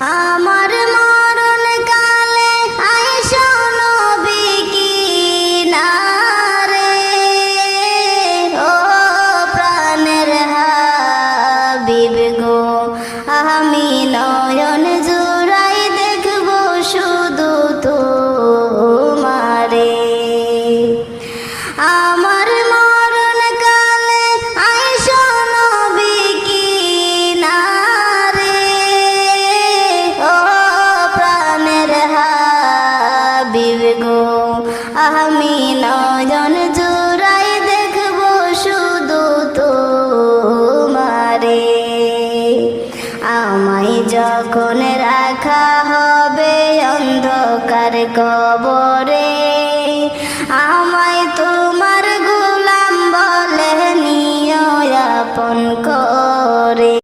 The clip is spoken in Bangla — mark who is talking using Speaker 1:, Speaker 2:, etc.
Speaker 1: আমার মরণ কালে আইসো নবী কিনারে, ও প্রাণের হাবিব গো, আমি নয়ন জুড়াই দেখব শুধু তোমারে। আমার মরণ কালে আইসো নবী কিনারে, ও প্রাণের হাবিব গো, আমি নয়ন জুড়াই দেখব শুধু তোমারে। আমায় যখন রাখা হবে অন্ধকার কবর